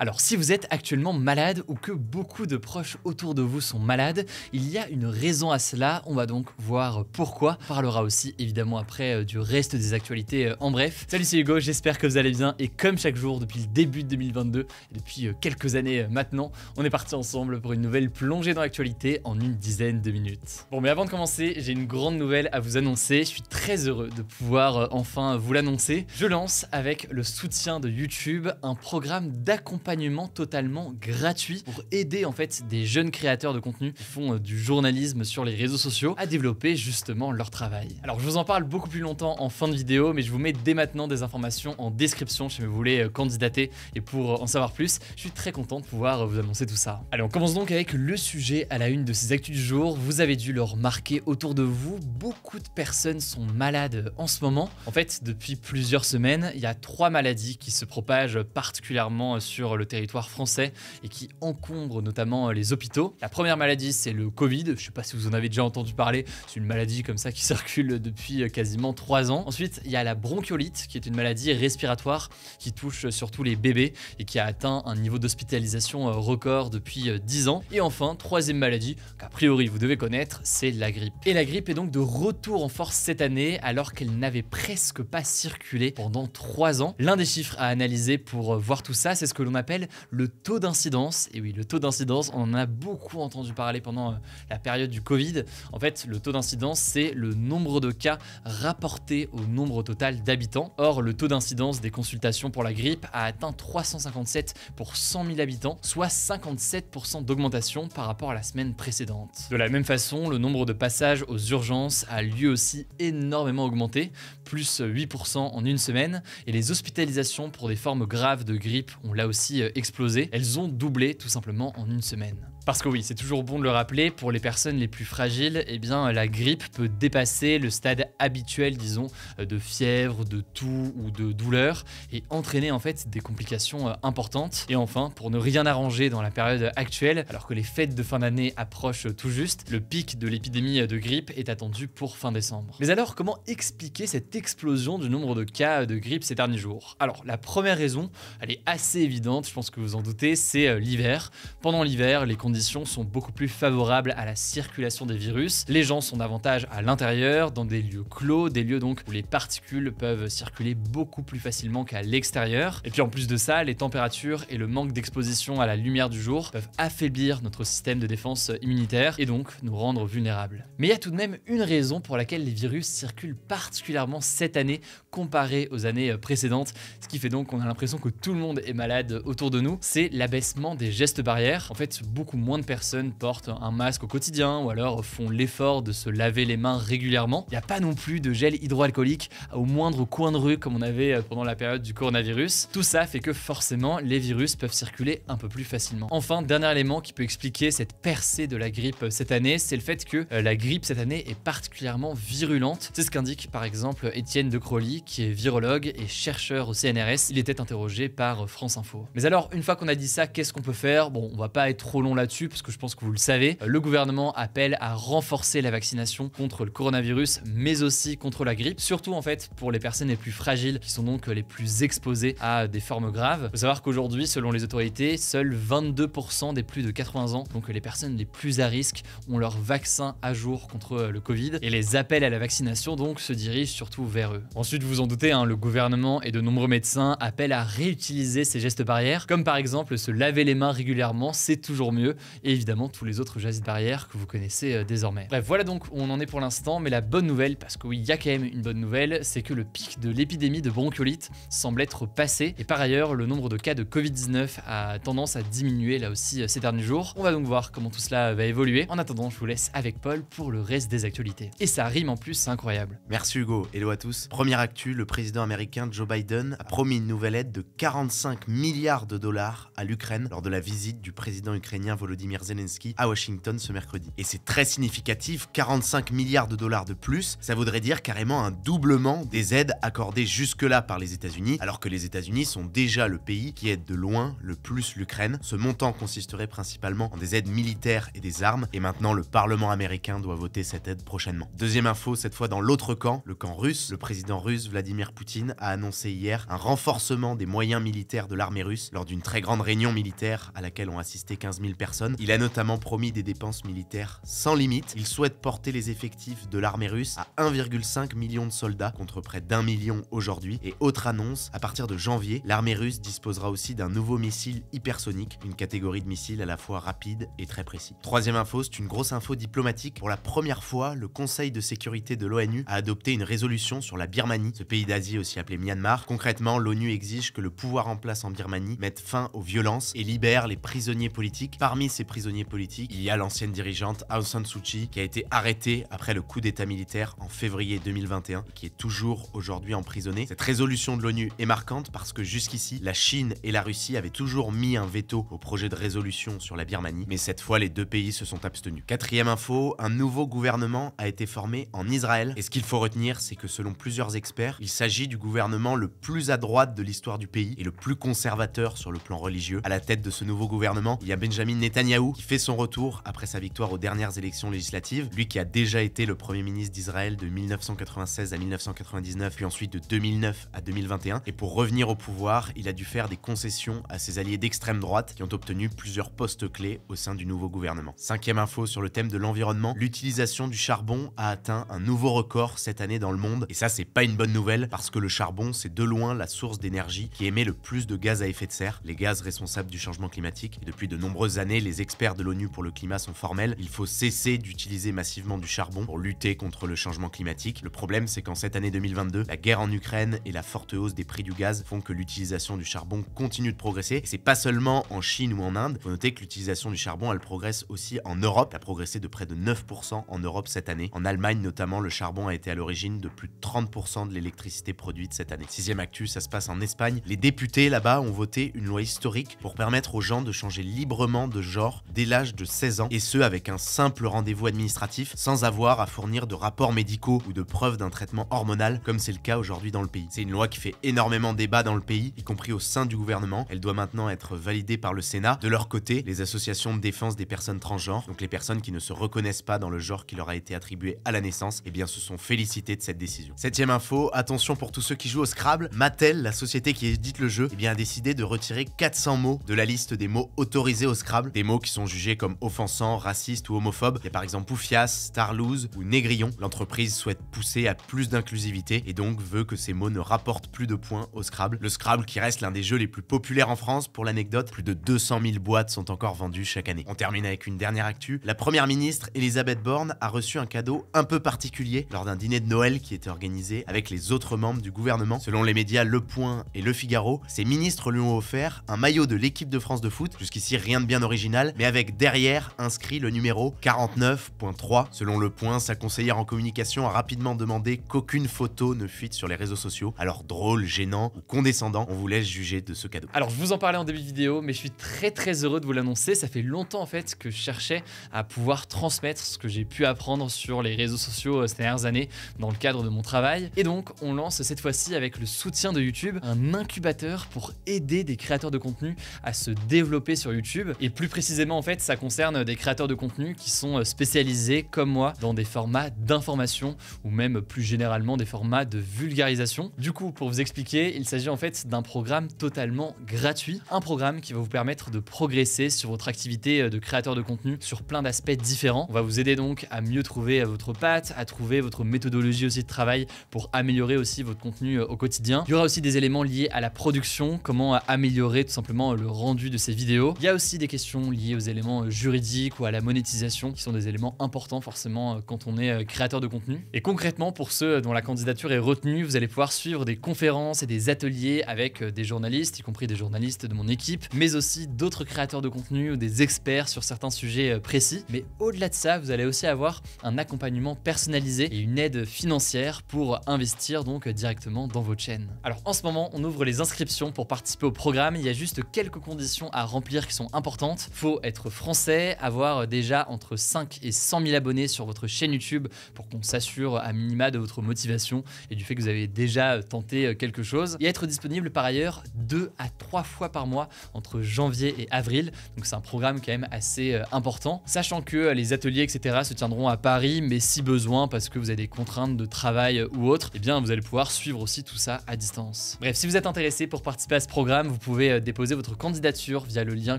Alors si vous êtes actuellement malade ou que beaucoup de proches autour de vous sont malades, il y a une raison à cela, on va donc voir pourquoi. On parlera aussi évidemment après du reste des actualités en bref. Salut, c'est Hugo, j'espère que vous allez bien et comme chaque jour depuis le début de 2022 et depuis quelques années maintenant, on est parti ensemble pour une nouvelle plongée dans l'actualité en une dizaine de minutes. Bon, mais avant de commencer, j'ai une grande nouvelle à vous annoncer, je suis très heureux de pouvoir enfin vous l'annoncer. Je lance avec le soutien de YouTube un programme d'accompagnement totalement gratuit pour aider en fait des jeunes créateurs de contenu qui font du journalisme sur les réseaux sociaux à développer justement leur travail. Alors je vous en parle beaucoup plus longtemps en fin de vidéo, mais je vous mets dès maintenant des informations en description si vous voulez candidater et pour en savoir plus, je suis très content de pouvoir vous annoncer tout ça. Allez, on commence donc avec le sujet à la une de ces actus du jour. Vous avez dû le remarquer autour de vous, beaucoup de personnes sont malades en ce moment. En fait, depuis plusieurs semaines, il y a 3 maladies qui se propagent particulièrement sur le territoire français et qui encombrent notamment les hôpitaux. La première maladie, c'est le Covid. Je sais pas si vous en avez déjà entendu parler. C'est une maladie comme ça qui circule depuis quasiment 3 ans. Ensuite, il y a la bronchiolite, qui est une maladie respiratoire qui touche surtout les bébés et qui a atteint un niveau d'hospitalisation record depuis 10 ans. Et enfin, troisième maladie, qu'a priori vous devez connaître, c'est la grippe. Et la grippe est donc de retour en force cette année, alors qu'elle n'avait presque pas circulé pendant 3 ans. L'un des chiffres à analyser pour voir tout ça, c'est ce que l'on appelle le taux d'incidence. Et oui, le taux d'incidence, on en a beaucoup entendu parler pendant la période du Covid. En fait, le taux d'incidence, c'est le nombre de cas rapportés au nombre total d'habitants. Or, le taux d'incidence des consultations pour la grippe a atteint 357 pour 100 000 habitants, soit 57% d'augmentation par rapport à la semaine précédente. De la même façon, le nombre de passages aux urgences a lui aussi énormément augmenté, plus 8% en une semaine, et les hospitalisations pour des formes graves de grippe ont là aussi explosé. Elles ont doublé tout simplement en une semaine. Parce que oui, c'est toujours bon de le rappeler, pour les personnes les plus fragiles, eh bien la grippe peut dépasser le stade habituel, disons, de fièvre, de toux ou de douleur et entraîner en fait des complications importantes. Et enfin, pour ne rien arranger dans la période actuelle, alors que les fêtes de fin d'année approchent tout juste, le pic de l'épidémie de grippe est attendu pour fin décembre. Mais alors, comment expliquer cette explosion du nombre de cas de grippe ces derniers jours? Alors, la première raison, elle est assez évidente, je pense que vous en doutez, c'est l'hiver. Pendant l'hiver, les conditions sont beaucoup plus favorables à la circulation des virus. Les gens sont davantage à l'intérieur, dans des lieux clos, des lieux donc où les particules peuvent circuler beaucoup plus facilement qu'à l'extérieur. Et puis en plus de ça, les températures et le manque d'exposition à la lumière du jour peuvent affaiblir notre système de défense immunitaire et donc nous rendre vulnérables. Mais il y a tout de même une raison pour laquelle les virus circulent particulièrement cette année comparé aux années précédentes, ce qui fait donc qu'on a l'impression que tout le monde est malade autour de nous, c'est l'abaissement des gestes barrières. En fait, beaucoup moins de personnes portent un masque au quotidien ou alors font l'effort de se laver les mains régulièrement. Il n'y a pas non plus de gel hydroalcoolique au moindre coin de rue comme on avait pendant la période du coronavirus. Tout ça fait que forcément les virus peuvent circuler un peu plus facilement. Enfin, dernier élément qui peut expliquer cette percée de la grippe cette année, c'est le fait que la grippe cette année est particulièrement virulente. C'est ce qu'indique par exemple Étienne de Crolly, qui est virologue et chercheur au CNRS. Il était interrogé par France Info. Mais alors, une fois qu'on a dit ça, qu'est-ce qu'on peut faire? Bon, on va pas être trop long là-dessus parce que je pense que vous le savez. Le gouvernement appelle à renforcer la vaccination contre le coronavirus, mais aussi contre la grippe, surtout en fait pour les personnes les plus fragiles qui sont donc les plus exposées à des formes graves. Il faut savoir qu'aujourd'hui, selon les autorités, seuls 22% des plus de 80 ans, donc les personnes les plus à risque, ont leur vaccin à jour contre le Covid et les appels à la vaccination donc se dirigent surtout vers eux. Ensuite, vous vous en doutez, le gouvernement et de nombreux médecins appellent à réutiliser ces gestes barrières, comme par exemple se laver les mains régulièrement, c'est toujours mieux, et évidemment tous les autres gestes barrières que vous connaissez désormais. Bref, voilà donc où on en est pour l'instant, mais la bonne nouvelle, parce que oui, il y a quand même une bonne nouvelle, c'est que le pic de l'épidémie de bronchiolite semble être passé, et par ailleurs, le nombre de cas de Covid-19 a tendance à diminuer là aussi ces derniers jours. On va donc voir comment tout cela va évoluer. En attendant, je vous laisse avec Paul pour le reste des actualités. Et ça rime en plus, c'est incroyable. Merci Hugo, hello à tous. Première actu, le président américain Joe Biden a promis une nouvelle aide de 45 milliards de dollars à l'Ukraine lors de la visite du président ukrainien Volodymyr Volodymyr Zelensky à Washington ce mercredi. Et c'est très significatif, 45 milliards de dollars de plus, ça voudrait dire carrément un doublement des aides accordées jusque-là par les États-Unis, alors que les États-Unis sont déjà le pays qui aide de loin le plus l'Ukraine. Ce montant consisterait principalement en des aides militaires et des armes, et maintenant le Parlement américain doit voter cette aide prochainement. Deuxième info, cette fois dans l'autre camp, le camp russe. Le président russe Vladimir Poutine a annoncé hier un renforcement des moyens militaires de l'armée russe lors d'une très grande réunion militaire à laquelle ont assisté 15 000 personnes. Il a notamment promis des dépenses militaires sans limite. Il souhaite porter les effectifs de l'armée russe à 1,5 million de soldats contre près d'1 million aujourd'hui. Et autre annonce, à partir de janvier, l'armée russe disposera aussi d'un nouveau missile hypersonique, une catégorie de missiles à la fois rapide et très précis. Troisième info, c'est une grosse info diplomatique. Pour la première fois, le Conseil de sécurité de l'ONU a adopté une résolution sur la Birmanie, ce pays d'Asie aussi appelé Myanmar. Concrètement, l'ONU exige que le pouvoir en place en Birmanie mette fin aux violences et libère les prisonniers politiques. Parmi ces prisonniers politiques, il y a l'ancienne dirigeante Aung San Suu Kyi qui a été arrêtée après le coup d'état militaire en février 2021 et qui est toujours aujourd'hui emprisonnée. Cette résolution de l'ONU est marquante parce que jusqu'ici, la Chine et la Russie avaient toujours mis un veto au projet de résolution sur la Birmanie, mais cette fois les deux pays se sont abstenus. Quatrième info, un nouveau gouvernement a été formé en Israël et ce qu'il faut retenir, c'est que selon plusieurs experts, il s'agit du gouvernement le plus à droite de l'histoire du pays et le plus conservateur sur le plan religieux. À la tête de ce nouveau gouvernement, il y a Benjamin Netanyahou qui fait son retour après sa victoire aux dernières élections législatives, lui qui a déjà été le premier ministre d'Israël de 1996 à 1999 puis ensuite de 2009 à 2021, et pour revenir au pouvoir, il a dû faire des concessions à ses alliés d'extrême droite qui ont obtenu plusieurs postes clés au sein du nouveau gouvernement. Cinquième info sur le thème de l'environnement, l'utilisation du charbon a atteint un nouveau record cette année dans le monde, et ça c'est pas une bonne nouvelle parce que le charbon c'est de loin la source d'énergie qui émet le plus de gaz à effet de serre, les gaz responsables du changement climatique, et depuis de nombreuses années les experts de l'ONU pour le climat sont formels, il faut cesser d'utiliser massivement du charbon pour lutter contre le changement climatique. Le problème c'est qu'en cette année 2022, la guerre en Ukraine et la forte hausse des prix du gaz font que l'utilisation du charbon continue de progresser, et c'est pas seulement en Chine ou en Inde. Faut noter que l'utilisation du charbon elle progresse aussi en Europe, elle a progressé de près de 9% en Europe cette année. En Allemagne notamment, le charbon a été à l'origine de plus de 30% de l'électricité produite cette année. Sixième actu, ça se passe en Espagne. Les députés là-bas ont voté une loi historique pour permettre aux gens de changer librement de genre dès l'âge de 16 ans, et ce avec un simple rendez-vous administratif sans avoir à fournir de rapports médicaux ou de preuves d'un traitement hormonal comme c'est le cas aujourd'hui dans le pays. C'est une loi qui fait énormément débat dans le pays, y compris au sein du gouvernement. Elle doit maintenant être validée par le Sénat. De leur côté, les associations de défense des personnes transgenres, donc les personnes qui ne se reconnaissent pas dans le genre qui leur a été attribué à la naissance, eh bien se sont félicitées de cette décision. Septième info, attention pour tous ceux qui jouent au Scrabble, Mattel, la société qui édite le jeu, eh bien a décidé de retirer 400 mots de la liste des mots autorisés au Scrabble, des mots qui sont jugés comme offensants, racistes ou homophobes. Il y a par exemple poufias, starlouse ou négrillon. L'entreprise souhaite pousser à plus d'inclusivité et donc veut que ces mots ne rapportent plus de points au Scrabble. Le Scrabble qui reste l'un des jeux les plus populaires en France, pour l'anecdote, plus de 200 000 boîtes sont encore vendues chaque année. On termine avec une dernière actu. La première ministre Elisabeth Borne a reçu un cadeau un peu particulier lors d'un dîner de Noël qui était organisé avec les autres membres du gouvernement. Selon les médias Le Point et Le Figaro, ces ministres lui ont offert un maillot de l'équipe de France de foot, jusqu'ici rien de bien original, mais avec derrière inscrit le numéro 49.3. Selon Le Point, sa conseillère en communication a rapidement demandé qu'aucune photo ne fuite sur les réseaux sociaux. Alors drôle, gênant ou condescendant, on vous laisse juger de ce cadeau. Alors je vous en parlais en début de vidéo, mais je suis très heureux de vous l'annoncer. Ça fait longtemps en fait que je cherchais à pouvoir transmettre ce que j'ai pu apprendre sur les réseaux sociaux ces dernières années dans le cadre de mon travail. Et donc on lance cette fois-ci avec le soutien de YouTube un incubateur pour aider des créateurs de contenu à se développer sur YouTube. Et plus précisément en fait ça concerne des créateurs de contenu qui sont spécialisés comme moi dans des formats d'information ou même plus généralement des formats de vulgarisation. Du coup pour vous expliquer, il s'agit en fait d'un programme totalement gratuit, un programme qui va vous permettre de progresser sur votre activité de créateur de contenu sur plein d'aspects différents. On va vous aider donc à mieux trouver votre patte, à trouver votre méthodologie aussi de travail pour améliorer aussi votre contenu au quotidien. Il y aura aussi des éléments liés à la production, comment améliorer tout simplement le rendu de ces vidéos. Il y a aussi des questions liées aux éléments juridiques ou à la monétisation qui sont des éléments importants forcément quand on est créateur de contenu. Et concrètement pour ceux dont la candidature est retenue, vous allez pouvoir suivre des conférences et des ateliers avec des journalistes, y compris des journalistes de mon équipe, mais aussi d'autres créateurs de contenu ou des experts sur certains sujets précis. Mais au-delà de ça, vous allez aussi avoir un accompagnement personnalisé et une aide financière pour investir donc directement dans votre chaîne. Alors en ce moment, on ouvre les inscriptions pour participer au programme. Il y a juste quelques conditions à remplir qui sont importantes. Il faut être français, avoir déjà entre 5 et 100 000 abonnés sur votre chaîne YouTube pour qu'on s'assure à minima de votre motivation et du fait que vous avez déjà tenté quelque chose, et être disponible par ailleurs 2 à 3 fois par mois entre janvier et avril. Donc c'est un programme quand même assez important, sachant que les ateliers etc se tiendront à Paris, mais si besoin parce que vous avez des contraintes de travail ou autre, eh bien vous allez pouvoir suivre aussi tout ça à distance. Bref, si vous êtes intéressé pour participer à ce programme, vous pouvez déposer votre candidature via le lien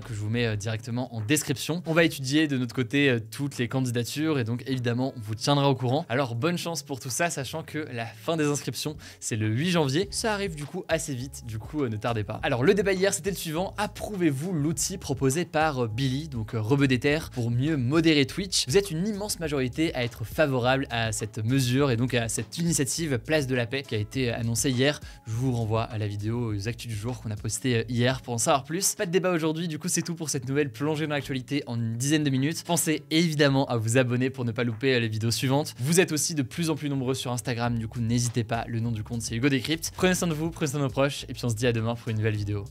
que je vous mets directement en description. On va étudier de notre côté toutes les candidatures et donc évidemment on vous tiendra au courant. Alors bonne chance pour tout ça, sachant que la fin des inscriptions c'est le 8 janvier, ça arrive du coup assez vite, du coup ne tardez pas. Alors le débat hier c'était le suivant: approuvez-vous l'outil proposé par Billy, donc Rebeu des Terres, pour mieux modérer Twitch? Vous êtes une immense majorité à être favorable à cette mesure et donc à cette initiative Place de la Paix qui a été annoncée hier. Je vous renvoie à la vidéo aux actus du jour qu'on a posté hier pour en savoir plus. Pas de débat aujourd'hui, du coup c'est tout pour cette nouvelle plongée dans l'actualité en une dizaine de minutes. Pensez évidemment à vous abonner pour ne pas louper les vidéos suivantes. Vous êtes aussi de plus en plus nombreux sur Instagram, du coup n'hésitez pas, le nom du compte c'est Hugo Décrypte. Prenez soin de vous, prenez soin de nos proches et puis on se dit à demain pour une nouvelle vidéo.